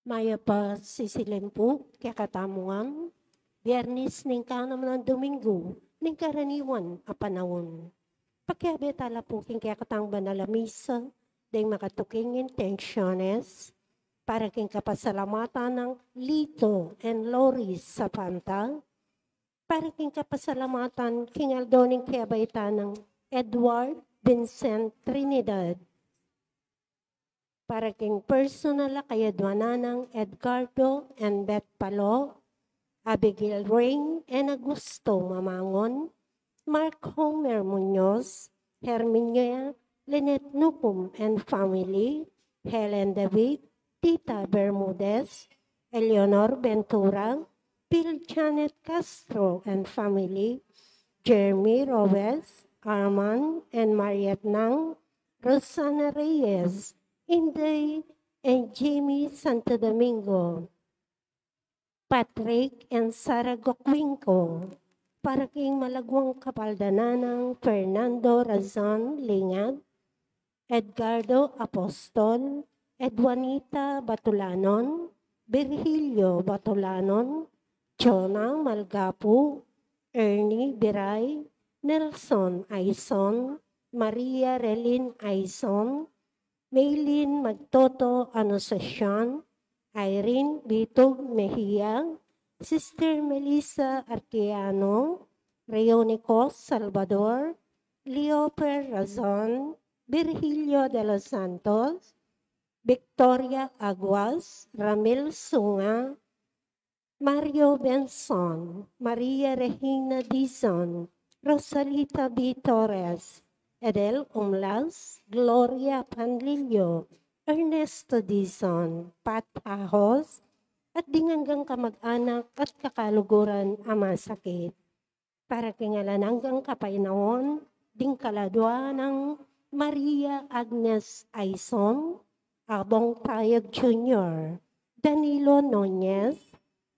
Maya pa sisilimpu, kaya katamuan, Biyernes ning kanam ng Domingo, ning karaniwan a panahon. Pakiabe tala po king kaya katang banala misa, ding makatuking intensyones, para king kapasalamatan ng Lito and Loris sa Panta, para king kapasalamatan king Aldoning Kiabayta ng Edward Vincent Trinidad, para king personal kayadwanan ng Edgardo and Beth Palo, Abigail Rain and Augusto Mamangon, Mark Homer Munoz, Herminia, Lynette Nupum and family, Helen David, Tita Bermudez, Eleanor Ventura, Bill Janet Castro and family, Jeremy Robes, Arman and Mariette Nang, Rosana Reyes, Inday and Jamie Santo Domingo, Patrick and Sarah Gokwinko, para king malagwang kapaldanan ng Fernando Razon Lingad, Edgardo Apostol, Edwanita Batulanon, Virgilio Batulanon, Jonah Malgapu, Ernie Biray, Nelson Aison, Maria Relin Aison, Maylin Magtoto Anosasyon, Irene Bitog Mejia, Sister Melissa Arqueano, Reonico Salvador, Leoper Razon, Virgilio de los Santos, Victoria Aguas, Ramil Sunga, Mario Benson, Maria Regina Dizon, Rosalita B. Torres, Edel Umlas, Gloria Panlillo, Ernesto Dizon, Pat Ahos, at dinganggang kamag-anak at kakaluguran ama sakit. Para kingalan hanggang kapainaon, ding kaladwa ng Maria Agnes Aison, Abong Tayag Jr., Danilo Nunez,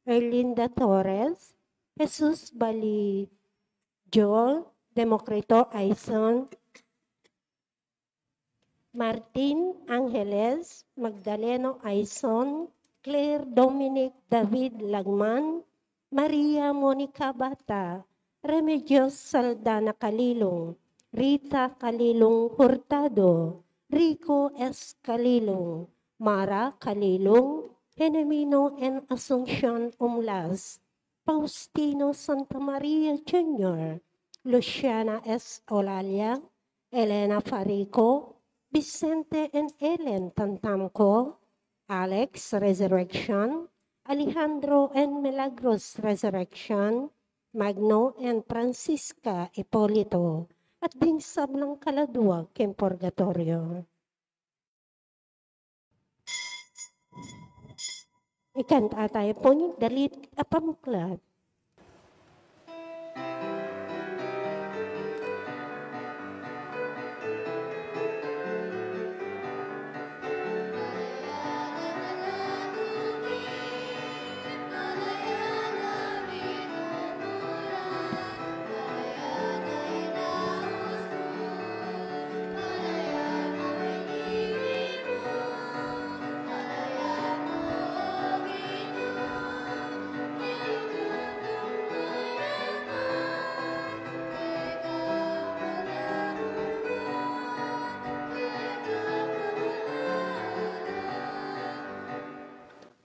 Erlinda Torres, Jesus Bali Joel, Demokrito Aison, Martin Angeles, Magdaleno Aison, Claire Dominic David Lagman, Maria Monica Bata, Remedios Saldana Kalilong, Rita Kalilong Hurtado, Rico S. Kalilong, Mara Kalilong, Genemino N. Asuncion Umlas, Faustino Santa Maria Jr., Luciana S. Olalia, Elena Farico, Vicente and Ellen Tantamco, Alex Resurrection, Alejandro and Milagros Resurrection, Magno and Francisca Ipolito, at ding sablang kaladuwag ken purgatorio. Ikanta tayo po yung dalit apamuklat.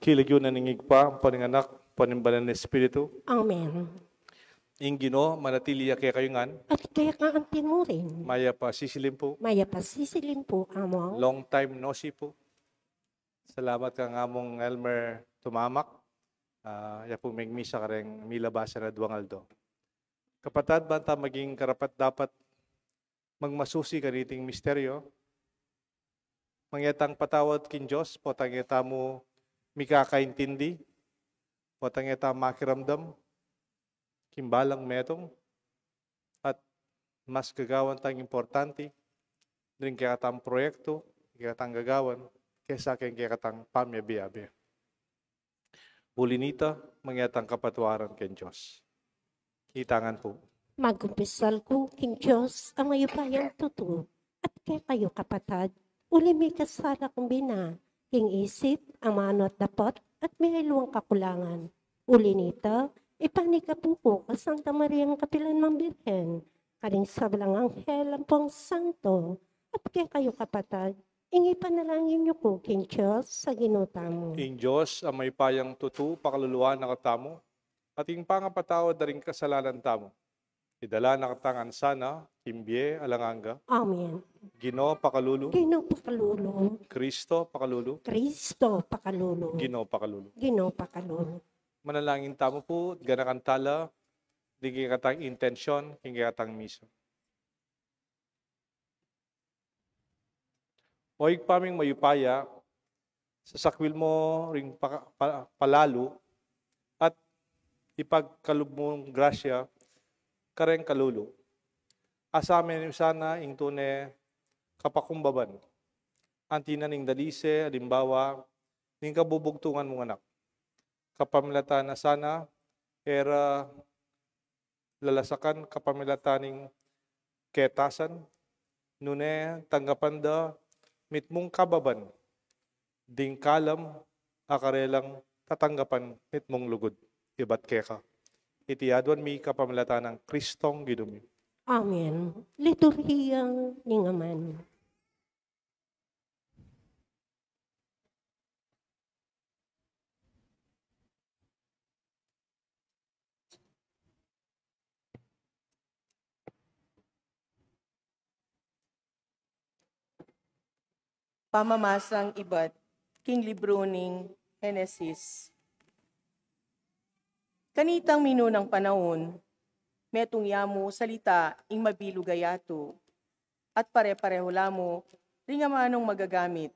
Kiligyo na ningig pa, paninganak, panimbalan ng Espiritu. Amen. Ingino, manatili kaya kayo ngan. At kaya ka ang tinurin. Maya pa sisilim po. Maya pa sisilin po, amo. Long time no see po. Salamat ka nga mong Elmer Tumamak. Ya po may misa ka rin milabasa na Duangaldo. Kapatad banta maging karapat dapat magmasusi kaniting misteryo. Mangyatang patawad kin Diyos, potangeta mo mikakaintindi, potangeta makiramdam, kimbalang metong, at mas gagawan tang importante, din kaya katang proyekto, kaya katang gagawan, kaysa kaya katang pamyabiyabi. Bulinita, mangyatang kapatwaran ken Diyos. Itangan po. Magumpisal ko, King Diyos, ang mayupayang tuto, at kaya kayo kapatad, uli may kasala kong bina, king isip, ang manot dapot, at may luwang kakulangan. Uli nito, ipanika po ko ka Santa Maria ang kapilan ng Birhen, karing sablang anghel ang pong santo, at kaya kayo kapatid, ingi panalangin niyo ko king Diyos sa ginuta mo. In Diyos, ang may payang tutu, pakaluluwa na katamo, at ing pangapatawad na rin kasalanan tamo. Idala na katangan sana, Kimbye, Alanganga, Amen. Ginoo pakalulu, Gino pakalulu, Kristo pakalulu, Kristo pakalulu, Ginoo pakalulu. Gino pakalulu. Manalangin tamo po, ganakan tala, di katang intensyon, hindi katang miso. Oig paming mayupaya, sasakwil mo ring palalo, at ipagkalub mong grasya, kareng kalulu. Asamin sana ing tune kapakumbaban. Antina ning dalise, alimbawa, ning kabubugtungan mong anak. Kapamilata na sana, era lalasakan, kapamilata ning ketasan, nune tanggapan da, mitmong kababan, ding kalam, akarelang tatanggapan, mitmong lugod, ibat keka. Itiadwan mi kapamilata ng Kristong Gidumi. Amen. Liturhiyang ningaman. Pamamasang iba't king libro ning Henesis. Kanitang minunang panahon, metong yamo salita ing mabilugayato, at pare-pareho lamo ring amanong magagamit.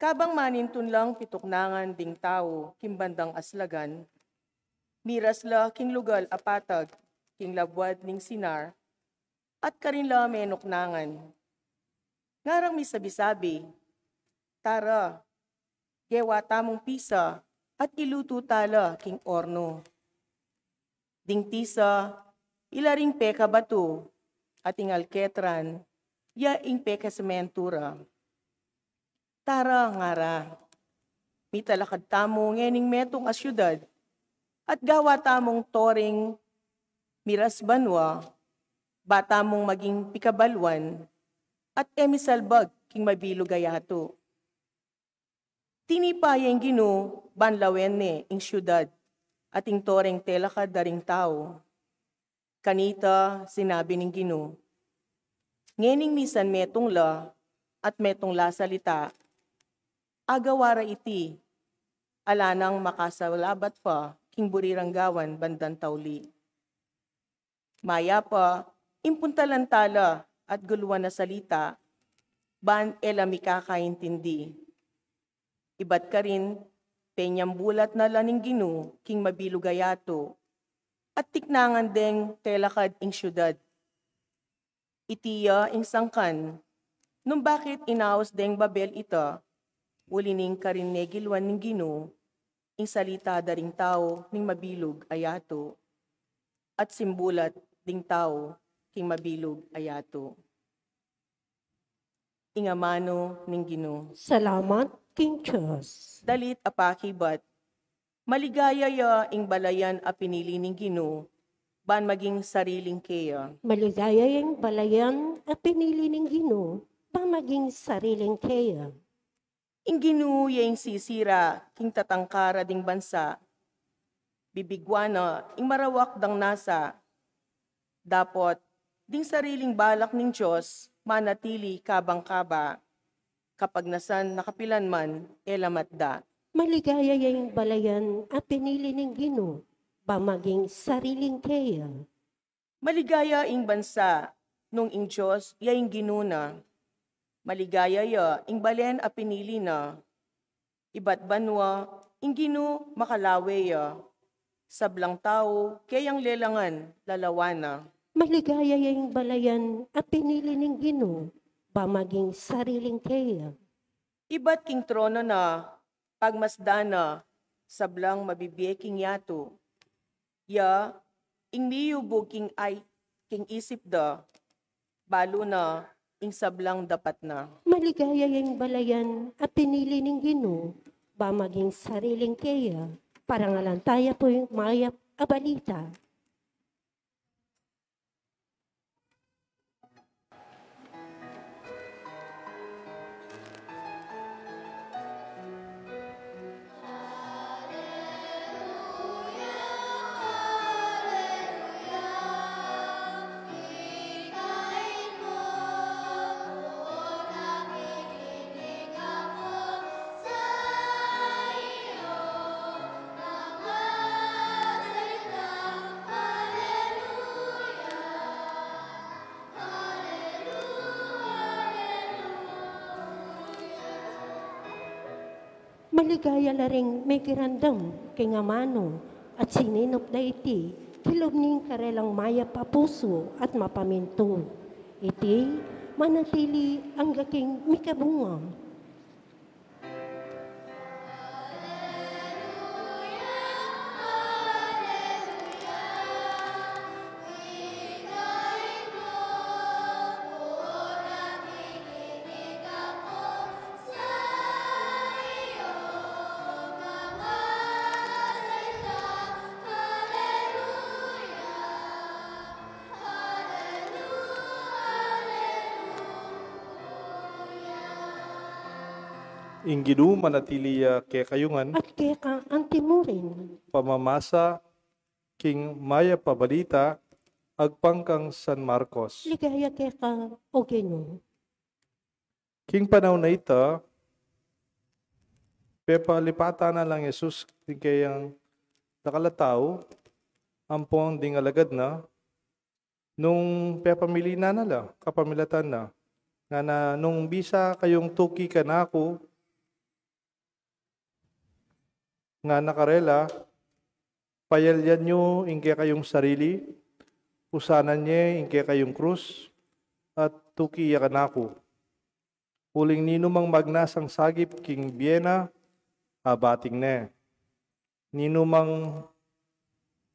Kabang manintun lang pituknangan ding tao kimbandang aslagan, miras la king lugal apatag, king labwad ning sinar, at karinla menoknangan. Ngarang may sabi-sabi, tara, gewa tamong pisa, at iluto tala king orno. Ding tisa, ilaring peka bato, at ing alketran, ya ing peka sementura. Tara ngara, mitalakad tamo ngening metong asyudad, at gawa tamong toring miras banwa, bata mong maging pikabalwan, at emisalbag king mabilugayato. Tinipayang Gino, banlawenne ing syudad, at ing toreng telakad daring tao. Kanita, sinabi ning Gino, ngening misan metong la, at metong la salita, agawara iti, alanang makasalabat pa, king buriranggawan bandan tawli. Maya pa, impuntalan tala, at guluan na salita, ban elami kakaintindi. Ibat ka rin, penyang bulat na laning Gino, king mabilugayato, at tiknangan deng telakad ing syudad. Itiya ing sangkan, nung bakit inaos deng Babel ita, ulining karinegilwan ning Gino, ing salita daring tao ning mabilug ayato, at simbulat ding tao king mabilog ayato. Ingamano ning Gino. Salamat, King Diyos. Dalit apakibat, maligaya ya ing balayan a pinili ning Gino, ban maging sariling keya. Maligaya yung balayan at pinili ng Gino, pamaging sariling kaya. Ing Gino yung sisira, king tatangkara ding bansa, bibigwana, ing marawak dang nasa, dapot, ding sariling balak ning Diyos, manatili kabang-kaba, kapag nasan nakapilan man, elamatda. Maligaya yung balayan at pinili ng Gino, pamaging sariling kaya. Maligaya ing bansa, nung ing Diyos, yaing ginuna. Maligaya ya, ing balen a pinili na. Iba't banwa, ing Gino makalawe ya. Sablang tao, kayang lelangan, lalawana. Maligaya yung balayan at pinili ng Gino, pamaging sariling kaya. Iba't king trono na, pagmasdana, sablang mabibiyeking yato. Ya, ing miyubog king ay, king isip da, balo na, ing sablang dapat na. Maligaya yung balayan at pinili ng Ginoo, ba maging sariling kaya, para nga lang tayo po yung mayap abalita. Maligaya la ring may kirandam kay nga mano at sininop da iti kilob ning karelang maya papuso at mapaminto. Iti manatili ang gaking mikabunga. Ing Ginoo manatili kay kayungan, At kaya ka ang timurin. pamamasa, king maya pabalita, agpangkang San Marcos. Ligaya kaya ka o Ginoo. King panahon na ita, pepalipata na lang Jesus kayang nakalataw, ampong ding alagad na, nung pepamili na nala, kapamilatan na, nga na nung bisa kayong tuki ka na ako, nga nakarela, payalyan nyo ingke kayong sarili, usanan niya ingke kayong krus, at tuki ka na ako. Uling nino mang magnasang sagip king Biena, abating ne. Nino mang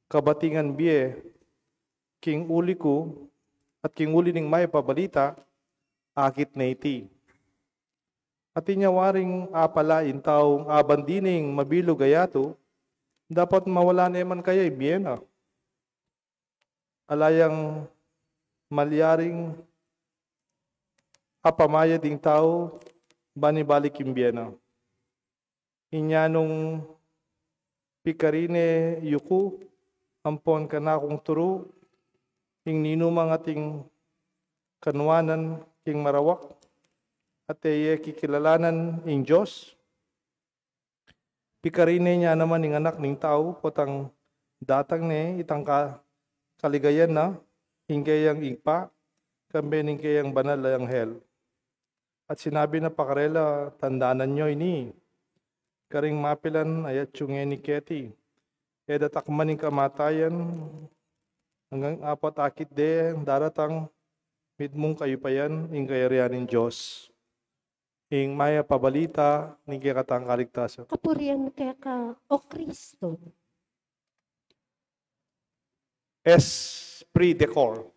kabatingan biye, king uli ko, at king uli ning may pabalita, akit na iti. At inyawaring apalain taong abandining mabilo gayato, dapat mawala naman kaya Biena. Alayang malyaring apamaya ding tao, banibalik yung Biena. Inyanong pikarine yuku, ampon ka na akong turo, ing ninumang ating kanwanan king marawak, at kikilalanan ing Diyos. Pikarine niya naman ing anak ning tao, potang datang ne, itang kaligayan na, hingkayang igpa, kambe hingkayang banal ang hel. At sinabi na pakarela, tandaanan nyo ini, karing mapilan ayat yung ni Keti, edatakman ing kamatayan, hanggang apat akit de, daratang mitmong kayo pa yan, ing kayarian ng Diyos. Ing maya pabalita, ni katang kaligtasan. Kapurian kaya ka o Kristo. Esprit de corps.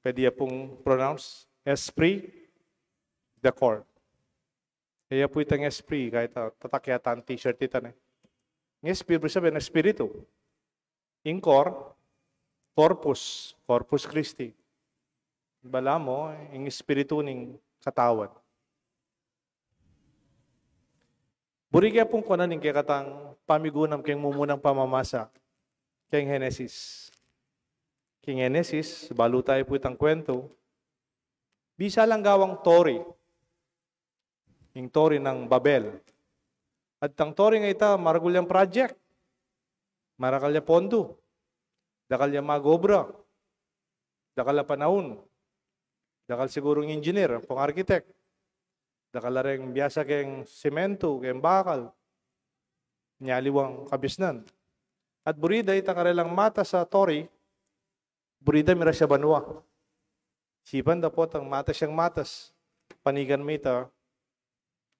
Pwede pong pronounce. Esprit de corps. Kaya po itang esprit, kahit tatakya ang t-shirt ito. Ng esprit, sabihin, espiritu. In cor, corpus. Corpus Christi. Bala mo, yung espiritu ng katawan. Buri kaya pong kunan ng kaya katang pamigunam kayong mumunang pamamasa kayong Genesis. King Genesis, balo tayo po itang kwento. Bisa lang gawang tori. Yung tori ng Babel. At ang tori nga ita, maragulyang project. Marakalya pondo. Dakalya magobra. Dakala panahon. Dakal sigurong engineer, pong architect. Dakala rin biyasa kayong semento, kayong bakal. Nyaliwang kabisnan. At burida ita karelang mata sa tori, burida mira siya banwa. Sipan da po ang mata siyang matas. Panigan mo ita,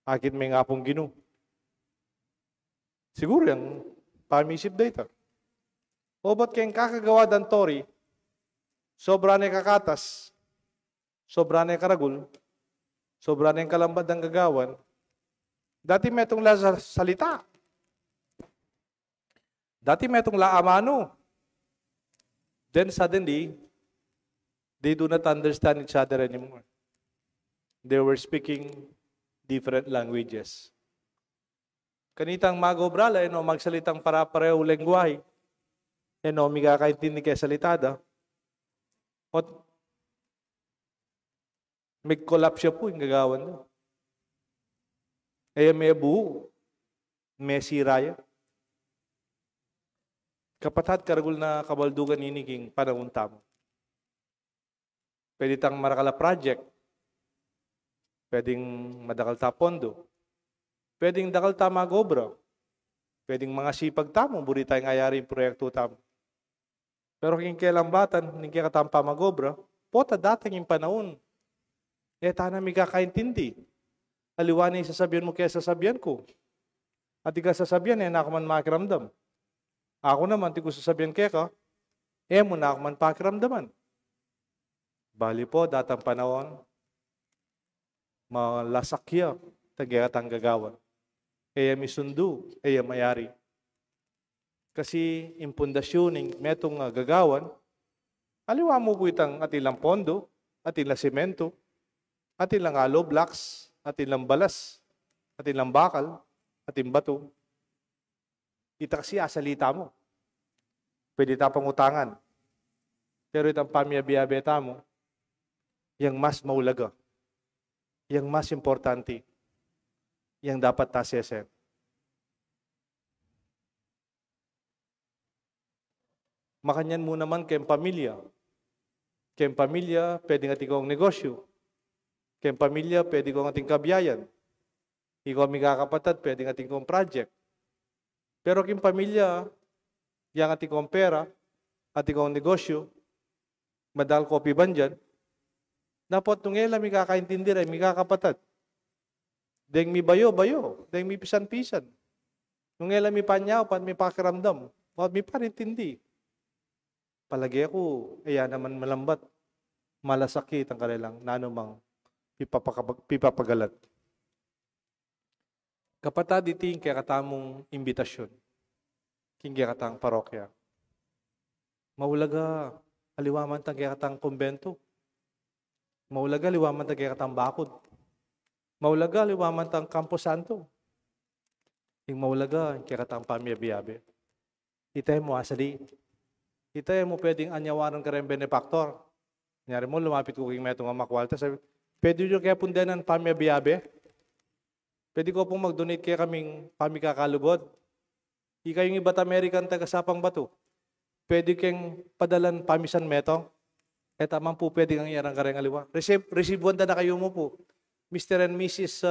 akit may nga pong Ginoo. Siguro yung pamisip da ita. O ba't kayong kakagawa dan tori, sobra na kakatas, sobra na yung karagul, sobra na yung kalambad ng gagawan, dati metong la sa salita. Dati metong la amano. Then suddenly, they do not understand each other anymore. They were speaking different languages. Kanitang magobrala, magsalitang para-pareho lengguwahe, migakaintindi kaya salitada, at may collapse siya po yung gagawan doon. May buo, may siraya. Kapatad, karagul na kabaldugan iniging panahon tamo. Pwede tang marakala project, pwedeng madakal ta pondo, pwedeng dakal ta magobra, pwedeng mga sipag tamo, buri tayong ayari yung proyekto tamo. Pero kung kailang batan, hindi kaya katampa magobra, pota dating yung panahon. Tana may kakaintindi. Aliwanay sasabihan mo kaya sasabihan ko. At ika sasabihan, na ako man makiramdam. Ako naman, di ko sasabihan kaya ka, mo na ako man pakiramdaman. Bali po, datang panahon, malasakya, tagyatang gagawan. May sundu, mayari. Kasi impundasyoning metong gagawan, aliwa mo po itang atilang pondo, atilang semento, atilang alo blocks, atilang balas, atilang bakal, ating bato. Ita kasi asalita mo. Pwede ta pangutangan. Pero itang pamiyabiyabeta mo, yang mas maulaga, yang mas importante, yang dapat tasesen. Makanyan mo naman kayong pamilya. Kayong pamilya, pwede nga ikaw ang negosyo. Kayong pamilya, pwede ko ang ating kabiyayan. Ikaw ang mikakapatid, pwede nga ating kong project. Pero kayong pamilya, yang ating kong pera, ating kong negosyo, madal kopi bandyan, dapat nung ela mikakaintindi rin, mikakapatid. Deng mi bayo, deng mi pisan-pisan. Nung ela mi panyaw, pan mi pakiramdam, at mi parintindi. Palagi ako, naman malambat, malasakit ang kanilang nanumang pipapagalat. Kapatad iting kaya katamong imbitasyon, king kaya katang parokya. Maulaga, aliwaman tang kaya katang kumbento. Maulaga, aliwaman tang kaya katang bakod. Maulaga, aliwaman tang Campo Santo. Yung maulaga, kaya katang pamyabiyabe. Itay mo asali. Itay mo pwedeng anyawaran ka rin benefactor. Nyari mo, lumapit ko king metong amakwalta. Sabi, pwede nyo kaya pundanan pamyabiyabe? Pwede ko pong mag-donate kaya kaming pamikakalugod. Ika yung iba't American taga-sapang bato. Pwede kayong padalan pamisan metong. Tamang po pwede kang iarang kareng aliwa. Receive na kayo mo po. Mr. and Mrs.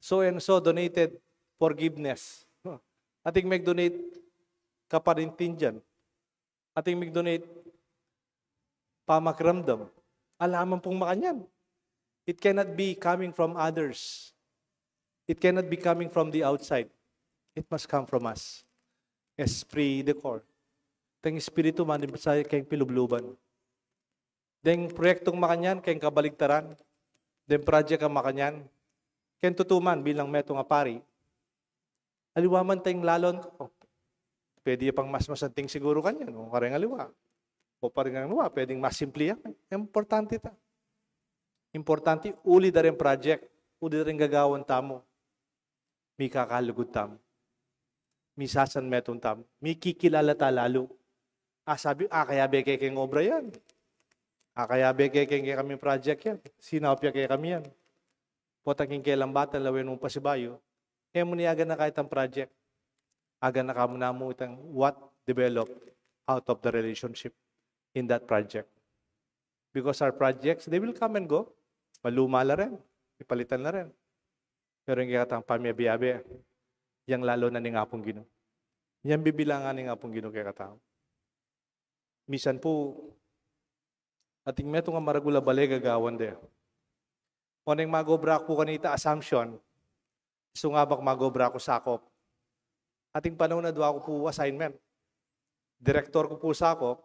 So and so donated forgiveness. Ating mag-donate kaparintin dyan. Ating mag-donate pamakramdam. Alaman pong makanyan. It cannot be coming from others. It cannot be coming from the outside. It must come from us. Esprit de corps. Teng espiritu man sa kayong pilubluban. Deng proyektong makanyan, kayong kabaligtaran. Deng project ang makanyan. Kayong tutuman bilang metong apari. Aliwaman tayong lalon ko. Pwede pang mas masanting siguro kanyan. O kareng aliwa. O parang aliwa, pwedeng mas simple yan. Importante ta. Importante, uli da rin project. Uli da rin gagawan tamo. May kakalugod tamo. May sasan metong tamo. May kikilala ta lalo. Sabi, kaya beke keng obra yan. Kaya beke keng kami project yan. Sinapya kaya kami yan. Potang kailang bata, lawin mong pasibayo. Mo niyaga na kahit ang project. Aga na kamo na mo itang what developed out of the relationship in that project. Because our projects, they will come and go. Maluma na rin. Ipalitan na rin. Pero yung katang pamyabiyabe, yang lalo na ni nga pong Ginoo. Yang bibilangan ni nga pong Ginoo kaya katao. Misan po, ating meto nga maragula bale gagawan de. O nang magobra ko kanita assumption, sungabak magobra ko sakop. Ating panahon na doon ako po assignment. Director ko po sakop,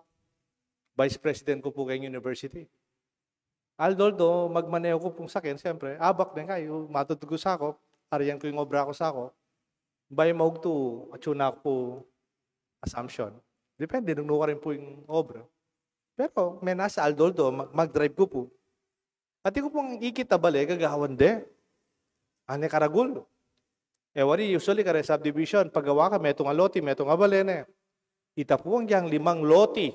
Vice President ko po kayong university. Aldoldo, magmaneho ko pong sakin, siyempre, abak din kayo, matutugo sa ako, hariyan ko yung obra ko sa ako, bay maugto, atsuna ko po assumption. Depende, nung rin po yung obra. Pero, may nasa Aldoldo, mag-drive ko po. At ko pong ikita bali, gagawan de. Ane karagul. Wari, usually kare subdivision, paggawa ka, metong aloti, metong abalene. Ita po ang yang 5 loti.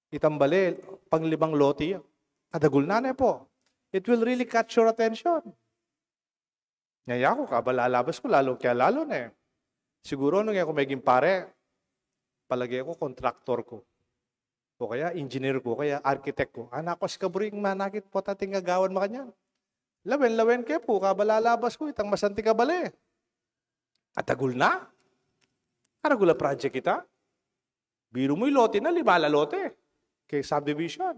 Itambali, pang 5 loti. Kadagul na po. It will really catch your attention. Ngaya ko, kabalalabas ko, lalo kaya lalo na Siguro nung ako maging pare, palagi ako kontraktor ko. O kaya engineer ko, kaya architect ko. Anak ko, skaburing manakit po tating gagawan mo kanyan. Lawen ke po, kabalalabas ko, itang masanti kabali. Katagul na. Karagula project kita. Biro mo'y lote na, 5 lote. Kay subdivision.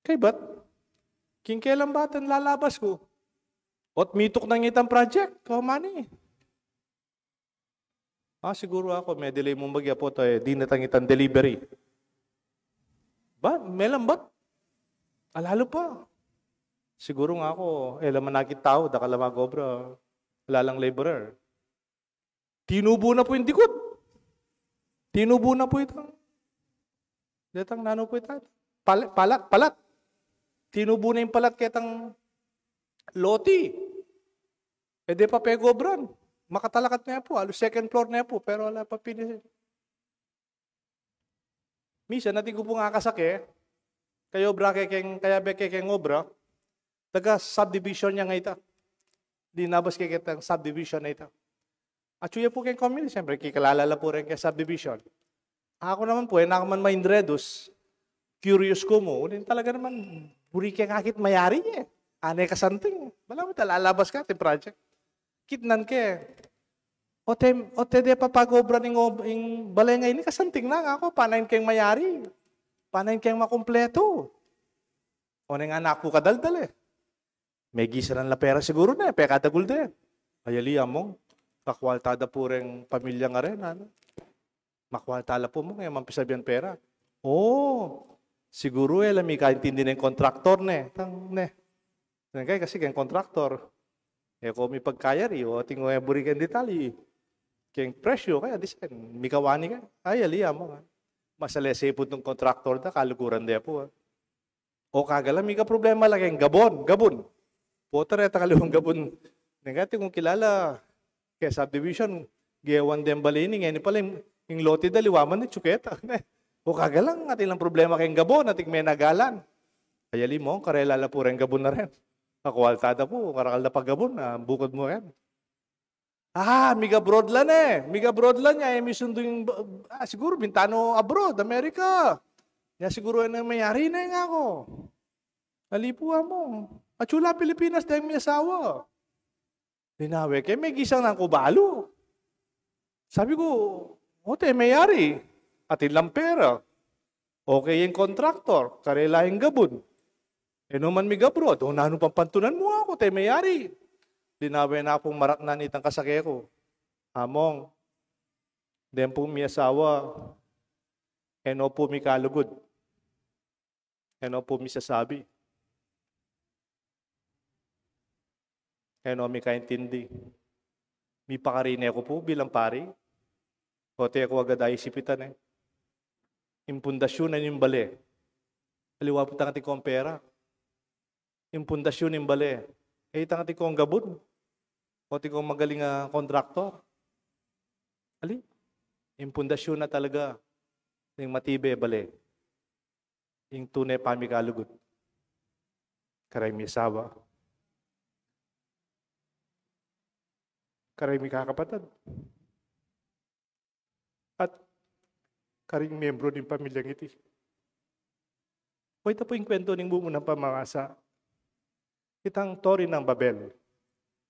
Kay ba't? Kailan ba ang lalabas ko? Ot mitok ng itang project. Kamani. Siguro ako, may delay mong bagya po tayo, di natang itang delivery. Ba? May lambat? Alalo pa. Siguro nga ako, laman nakit tao, dakala magobra, lalang laborer. Tinubo na po yung dikot. Tinubo na po itang. Datang nano po itang. Palat. Tinubo na yung palat ketang loti. Di pa pegobran. Makatalakat na po. Halos second floor na po. Pero wala pa pinisin. Misa, natin ko po nga kasake. Kaya beke keng obra. Taga subdivision niya nga ita. Di nabas kay kitang subdivision na ita. At suya po kayong community, siyempre, kikalala po rin kay subdivision. Ako naman po, nakaman maindredos, curious ko mo, unin talaga naman, buri kaya ngakit mayari eh. Anay ka something. Wala mo talalabas ka, ti project. Kitnan ke. Ote de papagobra ng balay ngayon, ni kasanting lang ako, panayin kayong mayari. Panayin kayong makumpleto. O nga anak ko kadaldal eh. May gisaran la pera siguro na, pekadagul din. Ayali among, kakwaltada po rin pamilya nga rin. Ano? Makwaltala po mo, ngayon mampisabihan pera. Siguro lami kaintindi ng kontraktor ne. Kasi kayong kontraktor, kung may pagkayari, o tingin mo burikan detali, kayong presyo, kaya design, mikawani ka. Ayali among, masalese po itong kontraktor da, kalukuran de po. O kagala, may ka problema lang kayong gabon. Puta rin, takalawang gabon. Nagati kung kilala, kaya subdivision, gayawan din balini, ngayon pala yung lote daliwaman ni Chuketa. O kagalang, atin lang problema kayong gabon, ating may nagalan. Ayali mo, karelala po rin gabon na rin. Kakualtada po, karakal na paggabon, bukod mo yan. Miga broadlan eh. Miga broadlan niya, may sundo yung, siguro, bintano abroad, Amerika. Siguro na mayari na yung ako. Nalipuan mo. At chula Pilipinas dahil may asawa. Dinawe, kaya may gisang ng kubalo. Sabi ko, mayari. Atin lang pera. Okay yung kontraktor. Karela yung gabon. Naman may gabrod. Nano pang pantunan mo ako, mayari. Dinawe na akong maratnan itang kasake ko. Among, den po may asawa. Po may kalugod. Po may sasabi. May kaintindi. May pakarine ako po bilang pari. Kote ako agad ay sipitan eh. Impundasyon na yung bale. Aliwa po tangati kong pera. Impundasyon yung bale. Tangati kong gabon. Kote kong magaling kontraktor. Ali, impundasyon na talaga. Yung matibe bale. Yung tunay pamikalugod. Karay may asawa. Karay may kakapatid. At karing membro ng pamilyang iti. Ito po yung kwento ng bumunang pamangasa. Itang tori ng Babel.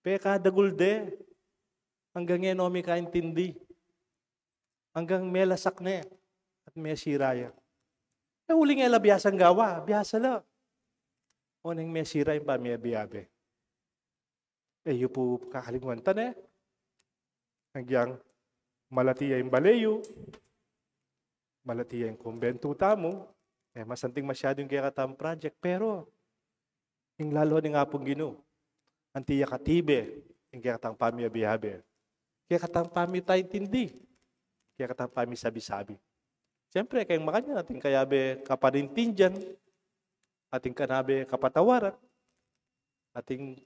Peka dagulde. Hanggang yan may kaintindi. Hanggang may lasak na at may siraya. Uling ela biyasang gawa. Biyasa la. O nang may sira yung pamiyabiyabe. Yung po kakalimutan Hanggang malatiya yung baleyo. Malatiya yung kumbento tamo. Masanting masyado yung kaya katang project. Pero, yung lalo ni nga pong Ginoo, ang tiya katibe, yung kaya katang pamiyabihabe. Kaya katang pami tayo tindi. Kaya katang pami sabi-sabi. Siyempre, kayong makanya natin kayabe kapanintindihan, ating kanabe kapatawaran, ating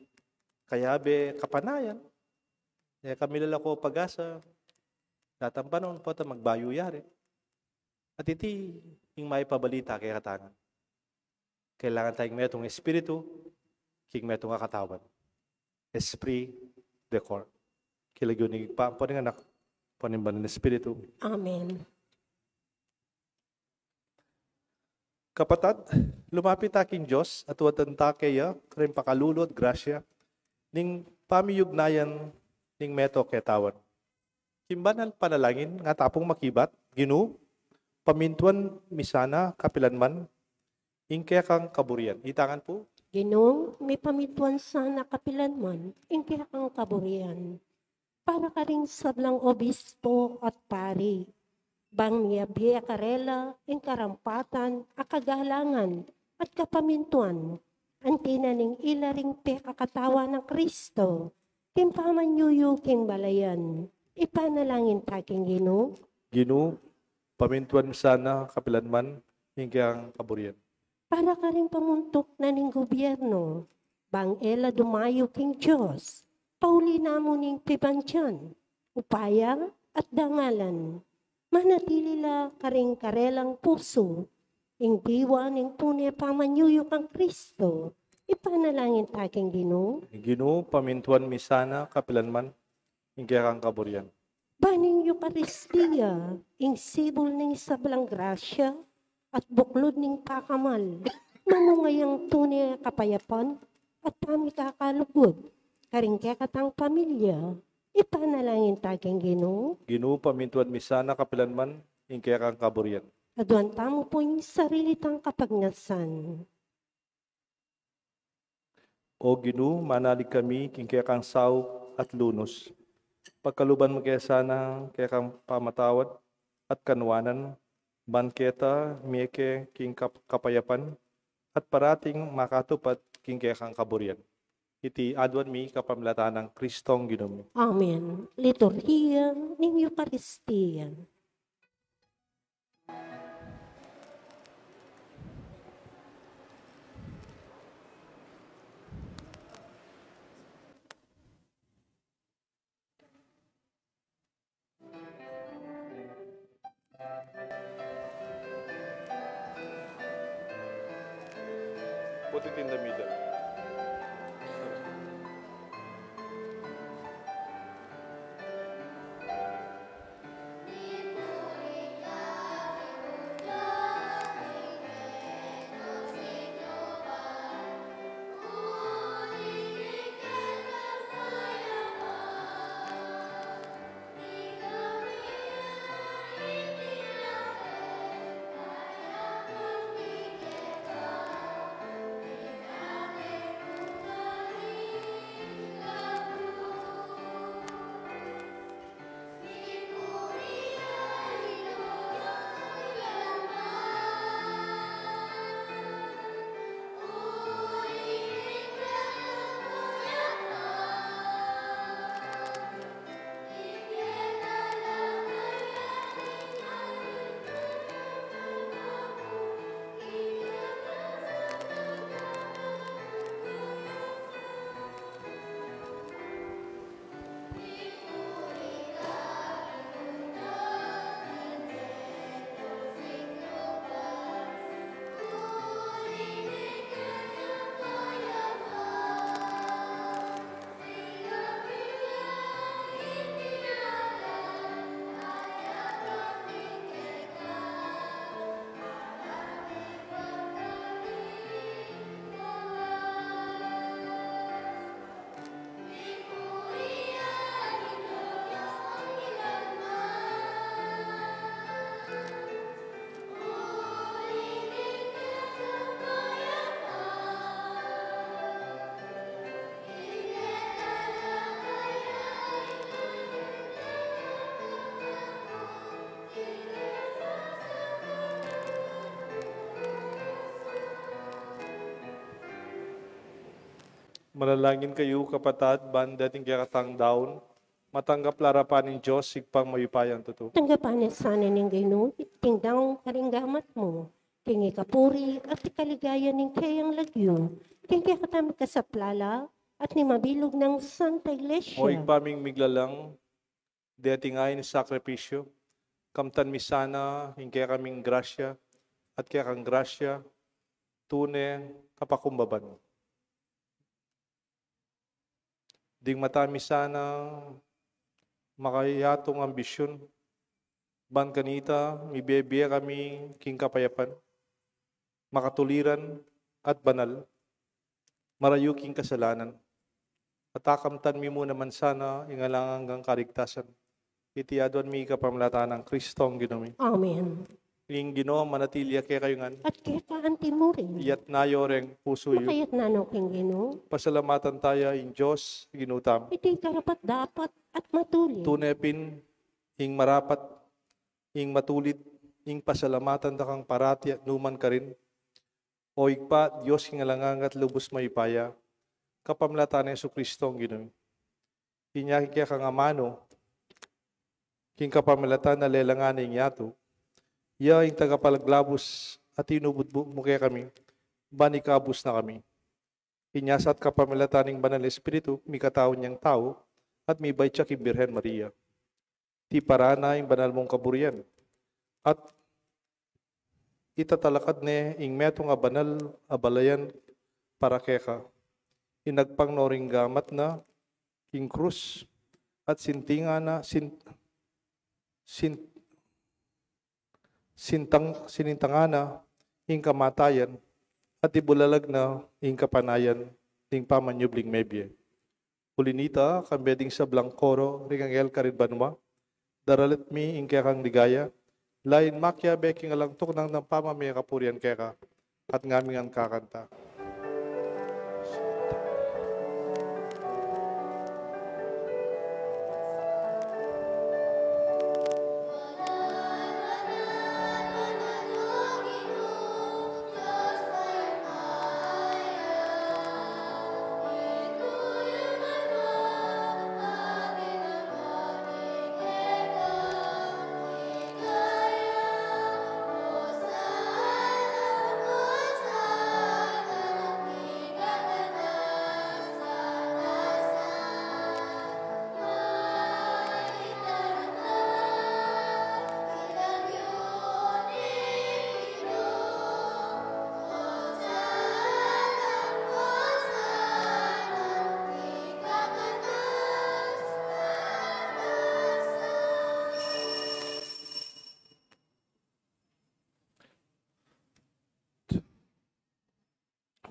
kayabe kapanayan. Kaya kami lalako pag-asa, datang panon po ito magbayo yari. At iti yung may pabalita kaya katangan. Kailangan tayong metong espiritu, king metong kakatawan. Esprit de corps. Kilagyo ni pa po ng anak, panimban ng espiritu. Amen. Kapatad, lumapit aking Diyos at watanta kaya, karing pakalulot, grasya, ning pamiyugnayan ning meto ketawan. Kimbanal panalangin, nga tapong makibat, Ginoo, pamintuan misana, kapilanman, ingkaya kang kaburian. Itangan po, Ginoo, may pamituan sana kapilanman, ingkaya kang kaburian. Para ka rin sablang obispo at pari. Bang niya biya karela, ing karampatan, akagalangan, at kapamintuan. Ang tinaning ilaring pekakatawa ng Kristo. Kimpamanyuyo king balayan. Ipanalangin taking Ginoo. Ginoo, pamintuan misana, kapilanman, ingkaya kang kaburian. Para ka rin pamuntok na ning gobyerno. Bang ela dumayo king Diyos. Pauli namo ning pibansyan. Upaya at dangalan. Manatili la karing karelang puso. Ing diwa ning pune pamanyuyo kang Kristo. Ipanalangin taking Ginoo. Ginoo, pamintuan misana, kapilanman, ingkaya kang kaburian. Baning Eucharistia, ing sibol ning sablang grasya, at buklod ning pakamal, manungayang tunay kapayapan, at kami kakalugod, karing katang pamilya, ipanalangin taking Ginoo. Ginoo, pamintuan misana, kapilanman, ingkaya kang kaburian. Aduan tamo po yung sarili tang kapagnasan. O Ginoo, manalig kami, ingkaya kang saw at lunos. Pagkaluban mo kaya sana, kaya kang pamatawad at kanwanan, banketa, miyeke, king kapayapan, at parating makatupad, king kaya kang kaburian. Iti adwan mi kapamlatan ng Kristong Ginoo. Amen. Liturhiya ning Eucharistia. Put it in the middle. Manalangin kayo, kapatad, bandating kaya katang daon, matanggap larapan ng Diyos, sigpang mayupayang totoo. Tanggapan sana ng Ginoo, tingdang karinggamat mo. Tingi kapuri at ikaligaya ng kayang lagyo. Tingi katami kasaplala at ni mabilog ng Santa Iglesia. O igpaming miglalang, detingayin sakripisyo, kamtan mi sana, kaya kaming grasya, at kaya kang grasya, tune, kapakumbaban. Ding matami sana, makayatong ambisyon, ban kanita, mibebiya kami king kapayapan, makatuliran at banal, marayo king kasalanan. Atakamtan mi mo naman sana, ingalang hanggang karigtasan. Itiadwan mi kapamlataan ng Kristo ang ginumi. Amen. Ing Ginoo manatilia kay kayo ngan, At kaya kaanti mo rin. iyat nayo reng puso yu. Makayat na no king Ginoo. Pasalamatan tayo in Diyos, ginutam. Iti karapat dapat at matuloy. Tunepin, ing marapat, ing matulit, ing pasalamatan da kang parati at numan ka rin. O igpa, Diyos kingalangang at lubos mayipaya, kapamlataan ng Yesu Kristo ang ginumi. Inyaki kaya kang amano, king kapamlataan na lelangan ng yato, iya ing tagapalaglabos at inubudbo mo kaya kami, banikabos na kami. Inyasat kapamlataan ng Banal Espiritu, mi katao niyang tao, at mi baytsa ki Birhen Maria. Ti parana ing banal mong kaburian. At itatalakad ne ing metong a banal abalayan para keka. Inagpang noring gamat na king krus at sintinga na sinintangana ing kamatayan at ibulalag na ing kapanayan ing pamanyubling mebye. Ulinita, kambeding sa Blancoro, ringangel karin banwa, daralit mi ing kaya kang ligaya, lain makya beking alangtok ng pamamaya kapurian kaya at ngaming ang kakanta.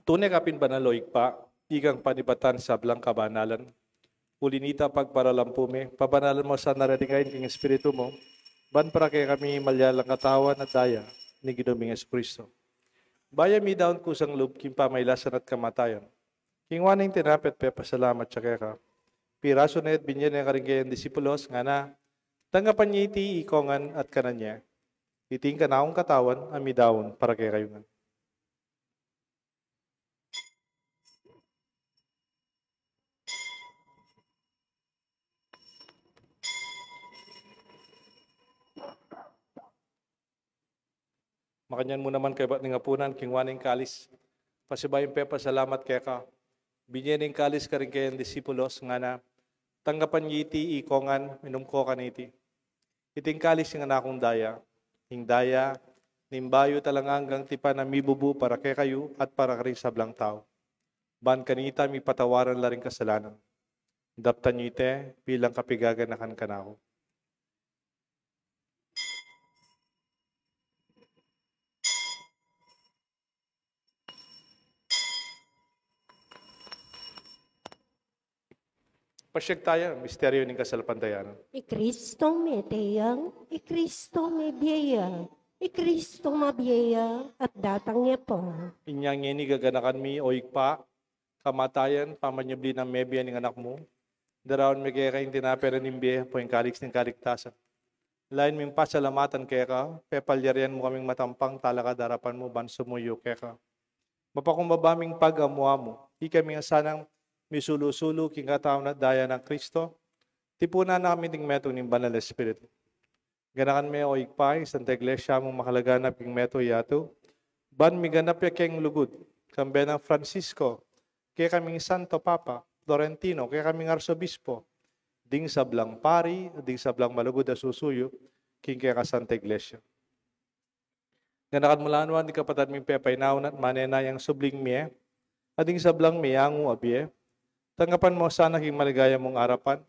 Tunay kapin banaloig pa, igang panibatan sa blang kabanalan. Ulinita pagparalampume, pabanalan mo sa nararingayin king espiritu mo, ban para kay kami malyalang katawan at daya ni Ginoming Jesucristo. Baya mi daon kusang loob king pamaylasan at kamatayan. King waning tinapet pe pasalamat siya kaya ka. Piraso na et binyan na karingayan disipulos nga na, tanggapan niya iti ikongan at kananya. Iting kanaong katawan, ami daon para kay kayo nga. Makanyan mo naman kay ba't ngapunan, king waning kalis. Pasibayin pe pasalamat kaya ka. Binyan ng kalis ka rin kayang disipulos nga na tanggapan yiti ikongan, minumko ka niti. Iting kalis yung anakong daya. Hing daya, nimbayo talangang tipa na mibubu para kay kayo at para ka rin sa blang tao. Ban kanita mi patawaran la rin kasalanan. Daptan nyo ite bilang kapigaganakan ka na ako. Pasyag tayo, misteryo ng kasalpantayanan. Ikristo may teyang, Ikristo may biyaya, Ikristo mabiyaya, at datang niya po. Inyang ini gaganakan mi o ikpa, kamatayan, pamanyabli ng mebya ng anak mo. Daraon may kaya kayong tinapera ng biya po yung kaliks ng kaligtasan. Lain ming pasalamatan kaya ka, pepalyarian mo kaming matampang talaka darapan mo, bansumuyo kaya ka. Mapakumbabaming pag-amuha mo, di kami nga sanang misulu-sulu king katao na daya ng Kristo, tipunan na kami ting meto ng Banal na Espiritu. Ganakan me o ikpay, Santa Iglesia mong makalaganap king meto yato, ban miganap ya keng lugod, kambe ng Francisco, kaya kaming Santo Papa, Florentino, kaya kaming Arsobispo, ding sablang pari, ding sablang malugod na susuyo, king kaya ka Santa Iglesia. Ganakan mulanuan di kapatad ming pepay naunat manenayang subling miye, ading sablang miyangu abye, tanggapan mo sana king maligaya mong arapan,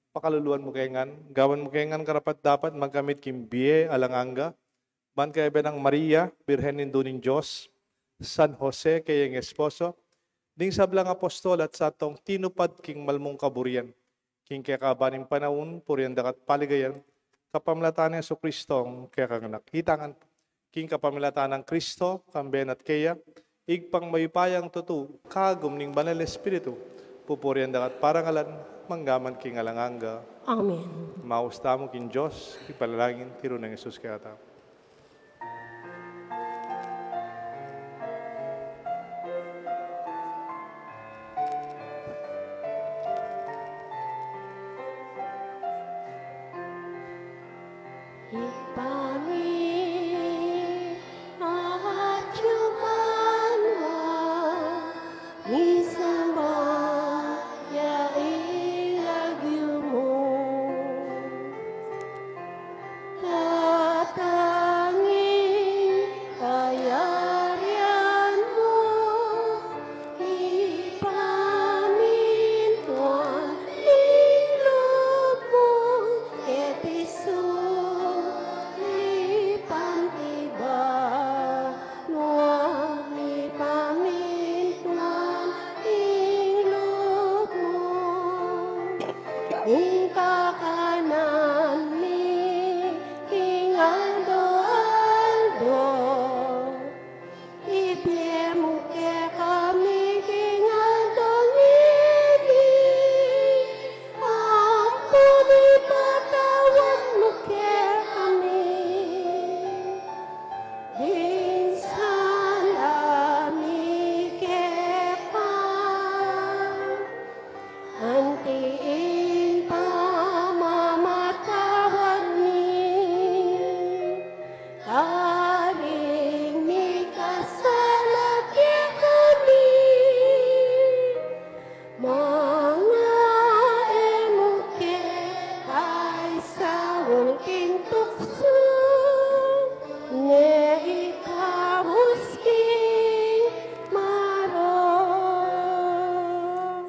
pakaluluan mo kayangan, gawan mo kayangan karapat dapat magkamit king biye alanganga, man kaya ng Maria, Birhen Nindunin Diyos, San Jose kayang esposo, ding sablang apostol at sa tong tinupad king malmong kaburian, king kaya kabaning panahon, puriyan dakat paligayan, kapamlataan ng Kristong kaya kang nakitangan, king kapamlataan ng Kristo, kamben at kaya, igpang mayupayang tutu, kagum ning Banal na Espiritu, pupuriyan dakat parangalan, manggaman king alanganga. Amen. Mausta mo king Diyos, ipalalangin, tiro ng Jesus kaya tao.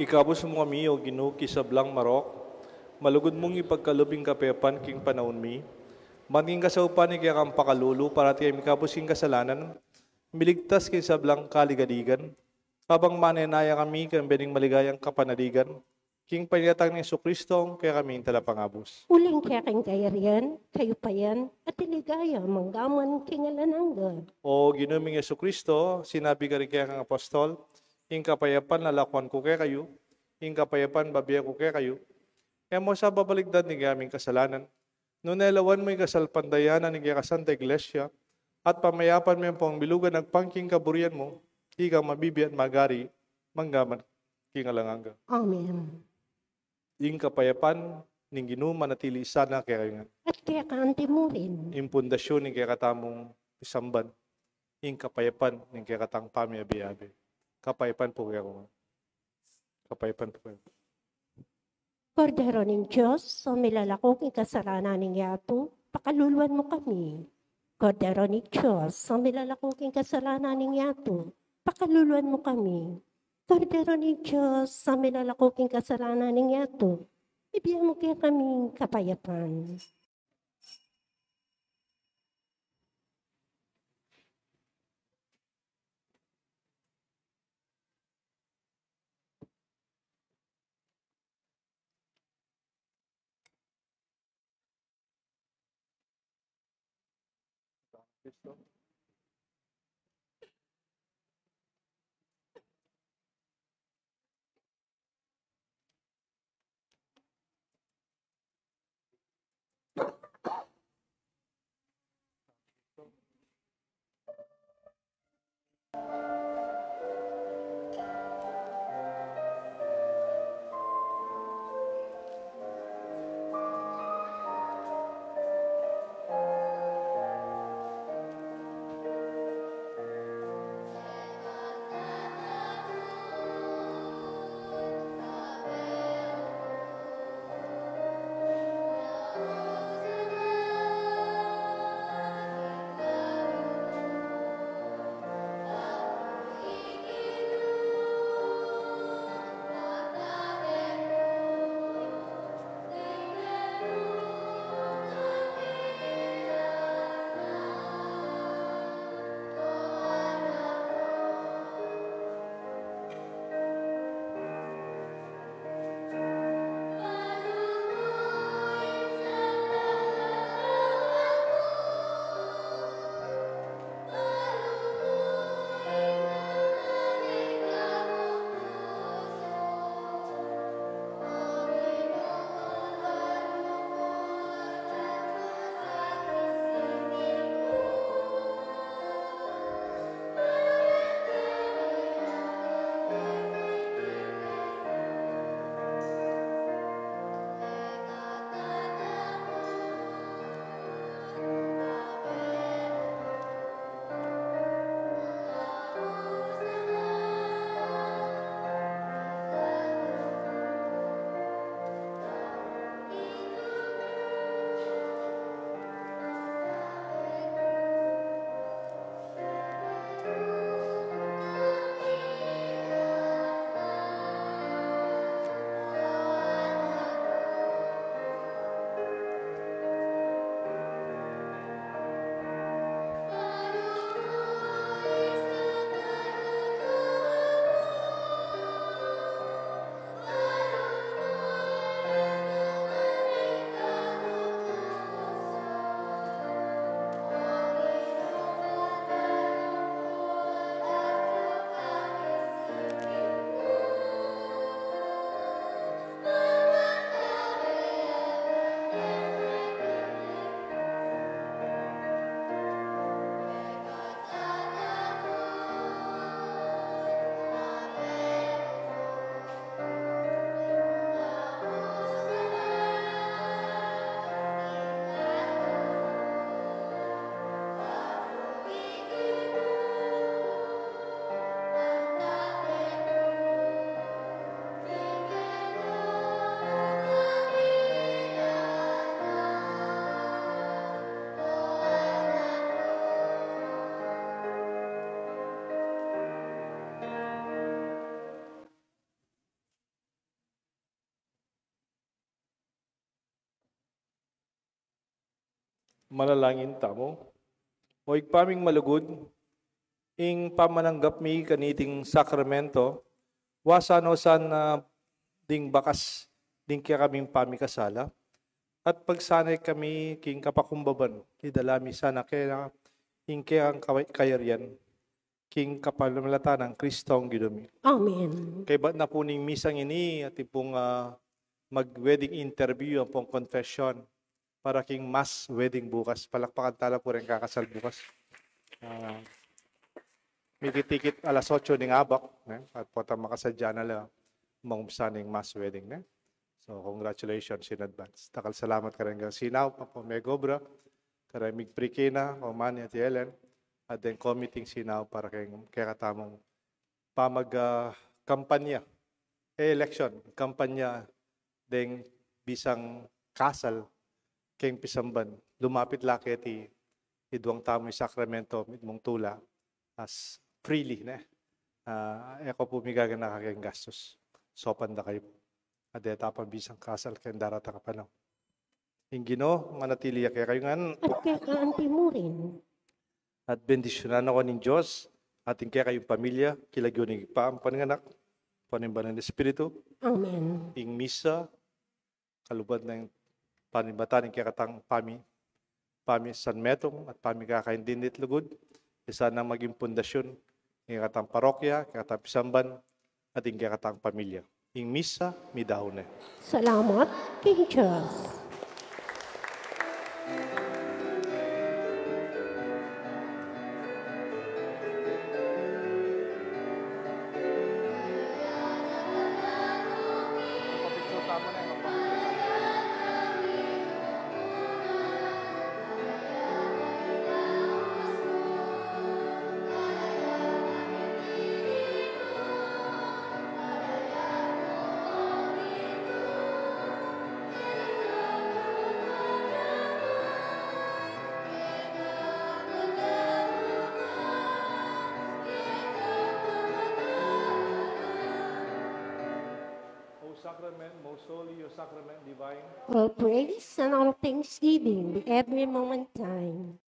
Ikabos mo kami o ginuki sa blang marok, malugod mong ipagkalubing kapepan king panahon mi, maning kasaupan ni kaya kang pakalulu para tiyay mikabosing kasalanan, miligtas king sa blang kaligadigan, habang manenaya kami kang bening maligayang kapanaligan, king panyatang ni Kristo kaya kami talapangabos. Uling kaya kang kayarian, kayo pa yan, at iligaya, manggaman king alananga. O ginuming Kristo, sinabi ka rin kaya kang apostol, ing kapayapan lalakwan ko kaya kayo, ing kapayapan babiya ko kaya kayo, kaya mo sa babaligdad ni aming kasalanan, nunelawan mo yung kasalpandayanan ni kaya Santa Iglesia, at pamayapan mo yung pangbilugan ng pangking kaburian mo, ikaw mabibiyan magari, manggaman king alanganga. Amen. Ing kapayapan, ning ginuman natili sana kaya kayo nga. At kaya ka antimurin. Ing pundasyon ning kaya katamong isamban, ing kapayapan ning kaya katang pamiabi-abi. Kapayapan po kaya ko. Kapayapan po kaya. Kordero ng Diyos, so milalakok ikasalanan ng yato, pakaluluan mo kami. Kordero ng Diyos, so milalakok ikasalanan ng yato, pakaluluan mo kami. Kordero ng Diyos, so milalakok ikasalanan ng yato, ibigyan mo kaya kaming kapayapan. Kristo. Manalangin tamo. O igpaming malugod, ing pamananggap mi kaniting sakramento, wasano san ding bakas, ding kaya kaming pamikasala, at pagsanay kami king kapakumbaban, kidalami sana kaya ing kaya ang kayarian, king kapalumalata ng Kristo ang gidumi. Amen. Kaya ba't na po ning misang ini at pong mag-wedding interview ang pong confession para king mass wedding bukas. Palakpakan tala po rin kakasal bukas. May titikit alas 8 ning abak, at po ta makasadya na lang mga ning mass wedding. So congratulations in advance. Takal salamat ka rin kang sinaw, pa po may gobra, karamig prikina, o mani at Helen, at then committing sinaw para kay katamong kampanya, election, kampanya, deng bisang kasal, kayong pisamban, lumapit laki ti idwang tamo'y sakramento, mong tula, as freely, eko po migagan na kayong gastos. Sopan na kayo. At etapang bisang kasal kayong darata ka pa no. Ingino, manatili kaya kayo nga, At kaya kaanti mo rin. at bendisyonan ako ng Diyos, ating kaya kayong pamilya, kilagyo ng panganak, panimbanan ng Espiritu, Amen. ing misa, kalubad ng panibatan ng kaya katang pami San Metong, at pami kakaindinit lugod, isa na maging pundasyon, ng katang parokya, katang pisamban, at ing kaya katang pamilya. Ing misa, midahon na. Salamat kay Diyos. Sacrament, most holy, your sacrament divine. All praise and all thanksgiving be every moment time.